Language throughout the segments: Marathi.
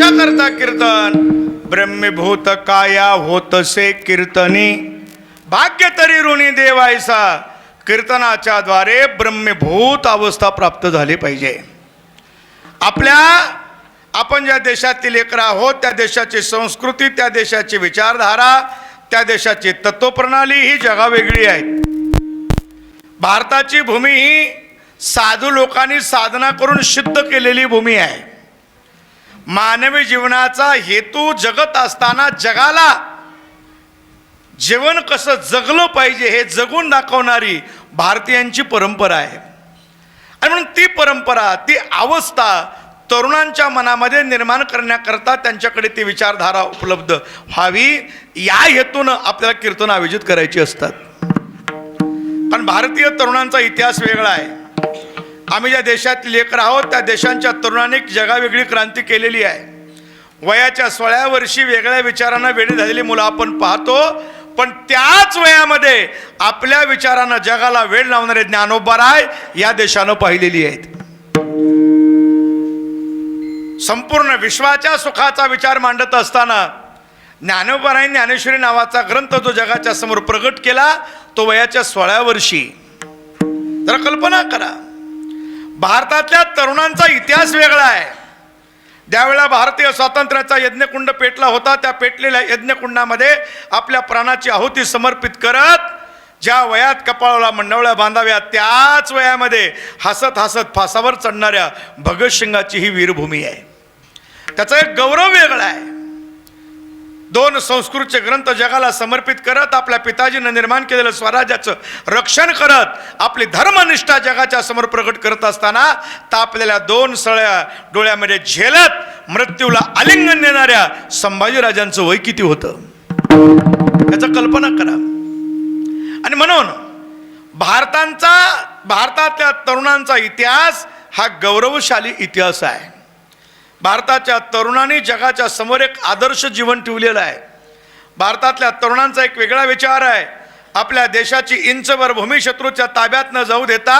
कशा करता कीर्तन? ब्रह्मीभूत काया होतसे कीर्तनी, भाग्य तरी ऋणी देवायसा. कीर्तनाच्या द्वारे ब्रह्मीभूत अवस्था प्राप्त झाली पाहिजे. आपण ज्या देशातील लेकर आहोत त्या देशाची संस्कृती, त्या देशाची विचारधारा, त्या देशाची तत्वप्रणाली ही जगावेगळी आहे. भारताची भूमी ही साधू लोकांनी साधना करून सिद्ध केलेली भूमी आहे. मानवी जीवनाचा हेतू जगत असताना जगाला जीवन कसं जगलं पाहिजे हे जगून दाखवणारी भारतीयांची परंपरा आहे. आणि म्हणून ती परंपरा, ती अवस्था तरुणांच्या मनामध्ये निर्माण करण्याकरता त्यांच्याकडे ती विचारधारा उपलब्ध व्हावी या हेतूनं आपल्याला कीर्तन आयोजित करायची असतात. पण भारतीय तरुणांचा इतिहास वेगळा आहे. आम्ही ज्या देशातील लेकर आहोत त्या देशांच्या तरुणांनी जगावेगळी क्रांती केलेली आहे. वयाच्या 16व्या वर्षी वेगळ्या विचारांना वेडे झालेली मुलं आपण पाहतो, पण त्याच वयामध्ये आपल्या विचारांना जगाला वेळ लावणारे ज्ञानोबाराय या देशानं पाहिलेली आहेत. संपूर्ण विश्वाच्या सुखाचा विचार मांडत असताना ज्ञानोबारायांनी ज्ञानेश्वरी नावाचा ग्रंथ जो जगाच्या समोर प्रगट केला तो वयाच्या 16व्या वर्षी. जरा कल्पना करा, भारतातल्या तरुणांचा इतिहास वेगळा आहे. ज्यावेळेला भारतीय स्वातंत्र्याचा यज्ञकुंड पेटला होता, त्या पेटलेल्या यज्ञकुंडामध्ये आपल्या प्राणाची आहुती समर्पित करत ज्या वयात कपाळाला मंडवळ्या बांधाव्या त्याच वयामध्ये हसत हसत फासावर चढणाऱ्या भगतसिंगाची ही वीरभूमी आहे. त्याचा एक गौरव वेगळा आहे. 2 संस्कृतचे ग्रंथ जगाला समर्पित करत आपल्या पिताजीनं निर्माण केलेलं स्वराज्याचं रक्षण करत आपली धर्मनिष्ठा जगाच्या समोर प्रकट करत असताना तापलेल्या 2 सळ्या डोळ्यामध्ये झेलत मृत्यूला आलिंगन देणाऱ्या संभाजीराजांचं वय किती होतं याचं कल्पना करा. आणि म्हणून भारतातल्या तरुणांचा इतिहास हा गौरवशाली इतिहास आहे. भारताच्या तरुणांनी जगाच्या समोर एक आदर्श जीवन ठेवलेलं आहे. भारतातल्या तरुणांचा एक वेगळा विचार आहे. आपल्या देशाची इंचभर भूमी शत्रूच्या ताब्यात न जाऊ देता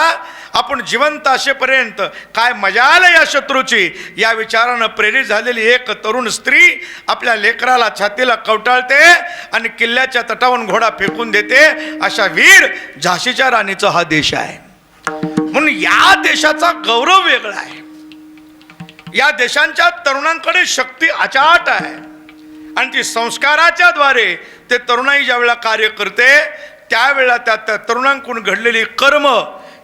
आपण जिवंत असेपर्यंत काय मजाल या शत्रूची या विचारानं प्रेरित झालेली एक तरुण स्त्री आपल्या लेकराला छातीला कवटाळते आणि किल्ल्याच्या तटावरून घोडा फेकून देते. अशा वीर झाशीच्या राणीचा हा देश आहे. म्हणून या देशाचा गौरव वेगळा आहे. या देशांच्या तरुणांकडे शक्ती अचाट आहे आणि ती संस्काराच्या द्वारे ते तरुणाई ज्यावेळेला कार्य करते त्यावेळेला त्या तरुणांकडून घडलेली कर्म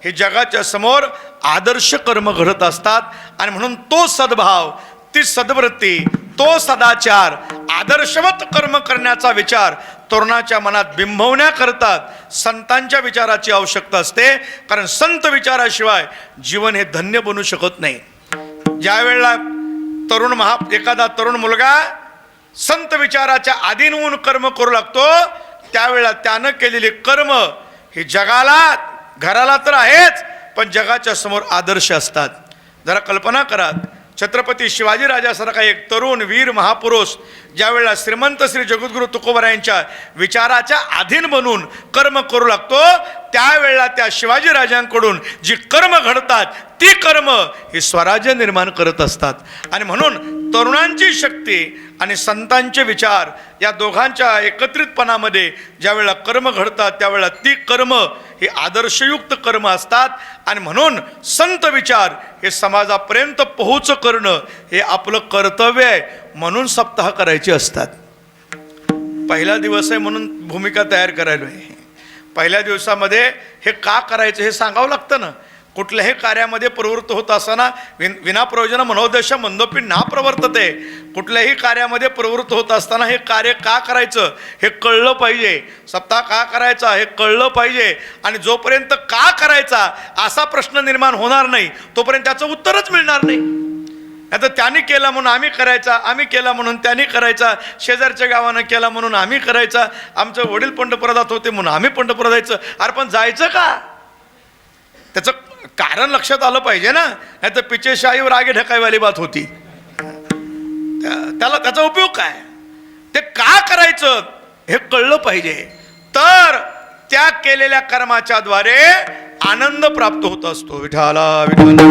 हे जगाच्या समोर आदर्श कर्म घडत असतात. आणि म्हणून तो सद्भाव, ती सद्वृत्ती, तो सदाचार, आदर्शवत कर्म करण्याचा विचार तरुणाच्या मनात बिंबवण्याकरता संतांच्या विचाराची आवश्यकता असते. कारण संत विचाराशिवाय जीवन हे धन्य बनू शकत नाही. ज्या वेळेला एखादा तरुण मुलगा संत विचाराच्या अधीन होऊन कर्म करू लागतो त्यावेळेला त्यानं केलेले कर्म हे जगाला, घराला तर आहेच पण जगाच्या समोर आदर्श असतात. जरा कल्पना करा, छत्रपती शिवाजीराजासारखा एक तरुण वीर महापुरुष ज्यावेळेला श्रीमंत श्री जगद्गुरु तुकोबारायांच्या विचाराच्या अधीन बनून कर्म करू लागतो त्यावेळेला त्या शिवाजीराजांकडून जी कर्म घडतात ती कर्म हे स्वराज्य निर्माण करत असतात. आणि म्हणून तरुणांची शक्ती आणि संतांचे विचार या दोघांच्या एकत्रितपणामध्ये ज्यावेळेला कर्म घडतात त्यावेळेला ती कर्म हे आदर्शयुक्त कर्म असतात. आणि म्हणून संत विचार हे समाजापर्यंत पोहोच करणं हे आपलं कर्तव्य आहे. म्हणून सप्ताह करायचे असतात. पहिला दिवस आहे म्हणून भूमिका तयार करायला आहे. पहिल्या दिवसामध्ये हे का करायचं हे सांगावं लागतं ना. कुठल्याही कार्यामध्ये प्रवृत्त होत असताना विनाप्रयोजन मनोदेश मंदोपी ना प्रवर्तते. कुठल्याही कार्यामध्ये प्रवृत्त होत असताना हे कार्य का करायचं हे कळलं पाहिजे. सप्ताह का करायचा हे कळलं पाहिजे. आणि जोपर्यंत का करायचा असा प्रश्न निर्माण होणार नाही तोपर्यंत त्याचं उत्तरच मिळणार नाही. आता त्यांनी केला म्हणून आम्ही करायचा, आम्ही केला म्हणून त्यांनी करायचा, शेजारच्या गावानं केला म्हणून आम्ही करायचा, आमचे वडील पंतप्रधान होते म्हणून आम्ही पंतप्रधान जायचं. अरे पण जायचं का त्याचं कारण लक्षात आलं पाहिजे ना. नाही तर पिचेशाहीवर आगे ढकाईवाली बात होती. त्याला त्याचा उपयोग काय, ते का करायचं हे कळलं पाहिजे. तर त्या केलेल्या कर्माच्या द्वारे आनंद प्राप्त होत असतो. विठाला विठाला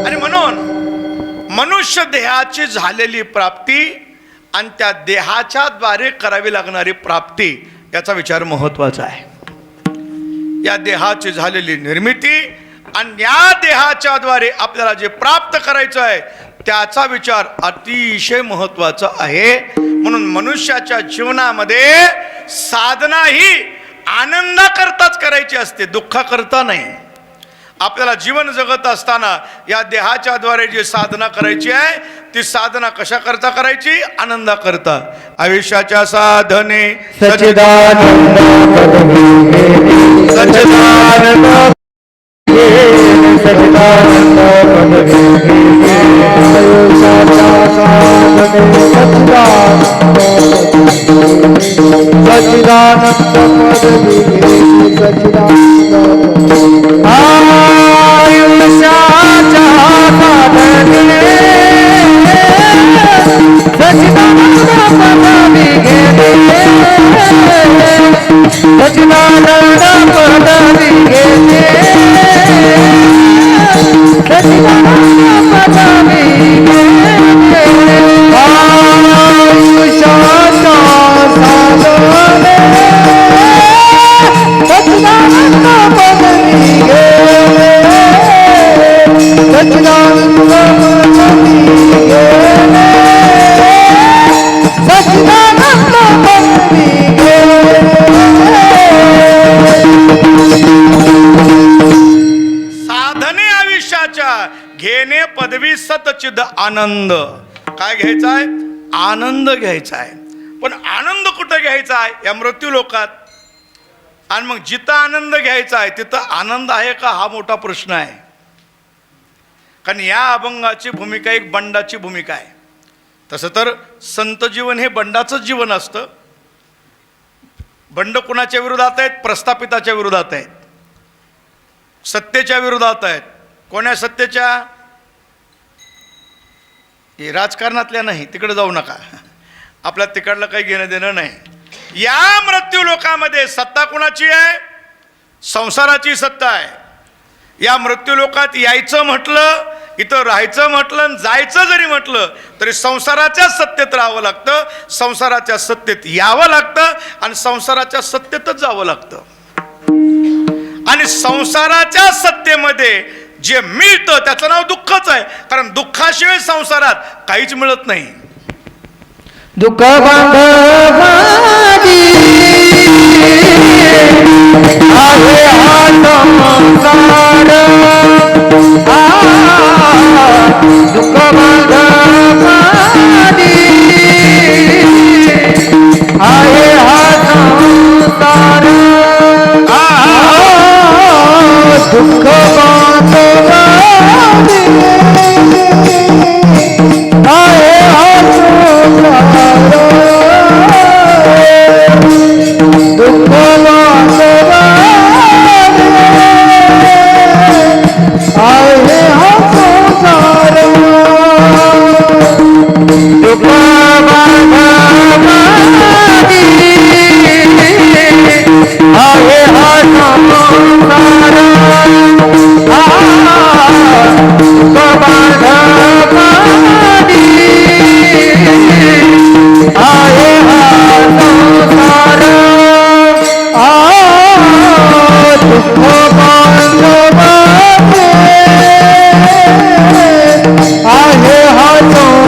आणि म्हणून मनुष्य देहाची झालेली प्राप्ती आणि त्या देहाच्या द्वारे करावी लागणारी प्राप्ती याचा विचार महत्वाचा आहे. या देहाची झालेली निर्मिती आणि या देहाच्या द्वारे आपल्याला जे प्राप्त करायचं आहे त्याचा विचार अतिशय महत्वाचा आहे. म्हणून मनुष्याच्या जीवनामध्ये साधना ही आनंदाकरताच करायची असते, दुःखाकरता नाही. आपल्याला जीवन जगत असताना या देहाच्या द्वारे जी साधना करायची आहे ती साधना कशा करता करायची? आनंदा करता. आयुष्याच्या साधने सच्चिदानंद सच्चिदानंद सच्चिदानंद आयुष्याच्या साधने सच्चिदानंद सच्चिदानंद आयुष्याच्या साधने सच्चिदानंद पदवी घेते सच्चिदानंद पदवी घेते सच्चिदानंद पदवी घेते आयुष्याच्या साधने सच्चिदानंद पदवी घेते सच्चिदानंद पदवी घेते सच्चिदानंद पदवी साधने आयुष्याच्या घेणे पदवी सतचिद आनंद. काय घ्यायचा आहे? आनंद घ्यायचा आहे. पण आनंद कुठं घ्यायचा आहे? या मृत्यू लोकात. आणि मग जिथं आनंद घ्यायचा आहे तिथं आनंद आहे का हा मोठा प्रश्न आहे. कारण या अभंगाची भूमिका एक बंडाची भूमिका आहे. तसं तर संत जीवन हे बंडाचंच जीवन असतं. बंड कुणाच्या विरोधात आहेत? प्रस्थापिताच्या विरोधात आहेत, सत्तेच्या विरोधात आहेत. कोण्या सत्तेच्या? हे राजकारणातल्या नाही, तिकडे जाऊ नका, आपल्या तिकडलं काही घेणं देणं नाही. या मृत्यू लोकामध्ये सत्ता कुणाची आहे? संसाराची सत्ता आहे. या मृत्यू लोकात यायचं म्हटलं, इथं राहायचं म्हटलं, जायचं जरी म्हटलं तरी संसाराच्या सत्तेत राहावं लागतं, संसाराच्या सत्तेत यावं लागतं आणि संसाराच्या सत्तेतच जावं लागतं. आणि संसाराच्या सत्तेमध्ये जे मिळतं त्याचं नाव दुःखच आहे. कारण दुःखाशिवाय संसारात काहीच मिळत नाही. दुःख बांधवानी आहे हा संसार दुःख बांधवानी आहे हा संसार दुःख बांधवानी आहे हा संसार दुःख बांधवानी आहे हा संसार दुःख बांधवानी आहे हा संसार